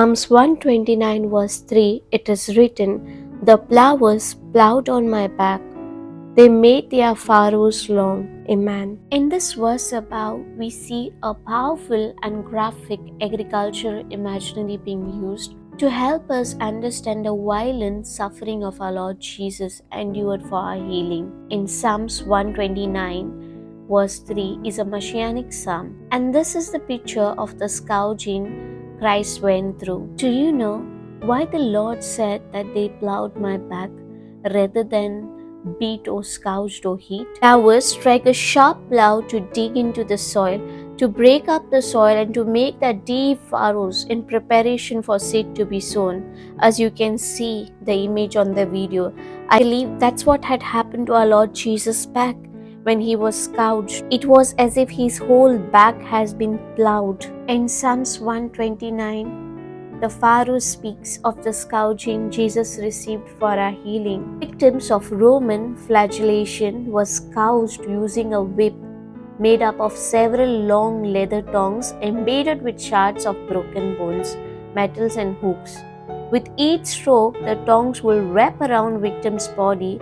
Psalms 129 verse 3, it is written, "The plowers plowed on my back, they made their furrows long." Amen. In this verse above, we see a powerful and graphic agricultural imaginary being used to help us understand the violent suffering of our Lord Jesus endured for our healing. In Psalms 129, verse 3 is a messianic psalm, and this is the picture of the scourging Christ went through. Do you know why the Lord said that they plowed my back rather than beat or scourged or hit? Plowers strike a sharp plow to dig into the soil, to break up the soil and to make that deep furrows in preparation for seed to be sown. As you can see the image on the video, I believe that's what had happened to our Lord Jesus' back when he was scourged. It was as if his whole back has been plowed. In Psalms 129, the Pharaoh speaks of the scourging Jesus received for our healing. Victims of Roman flagellation were scourged using a whip made up of several long leather tongs embedded with shards of broken bones, metals and hooks. With each stroke, the tongs will wrap around victim's body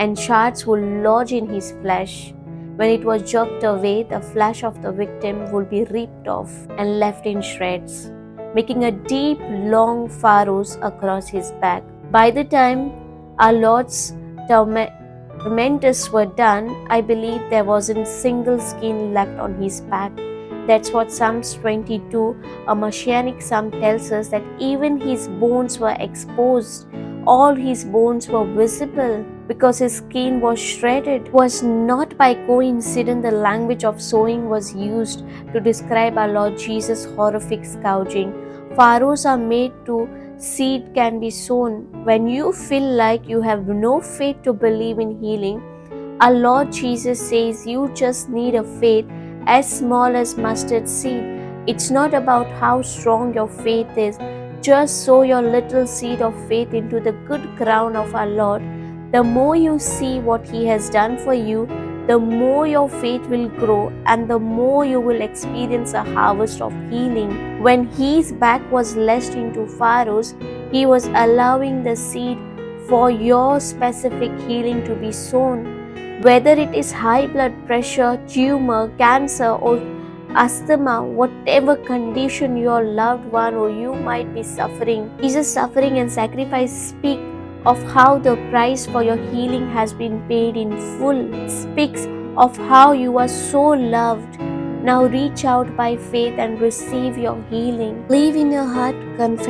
and shards will lodge in his flesh. When it was jerked away, the flesh of the victim would be ripped off and left in shreds, making a deep, long furrows across his back. By the time our Lord's tormentors were done, I believe there wasn't single skin left on his back. That's what Psalms 22, a messianic psalm, tells us, that even his bones were exposed. All his bones were visible because his skin was shredded. It was not by coincidence the language of sowing was used to describe our Lord Jesus' horrific scourging. Furrows are made to seed can be sown. When you feel like you have no faith to believe in healing, our Lord Jesus says you just need a faith as small as mustard seed. It's not about how strong your faith is. Just sow your little seed of faith into the good ground of our Lord. The more you see what He has done for you, the more your faith will grow and the more you will experience a harvest of healing. When his back was lashed into furrows, He was allowing the seed for your specific healing to be sown. Whether it is high blood pressure, tumor, cancer, or asthma, whatever condition your loved one or you might be suffering, Jesus' suffering and sacrifice speak of how the price for your healing has been paid in full. It speaks of how you are so loved. Now reach out by faith and receive your healing. Believe in your heart, confess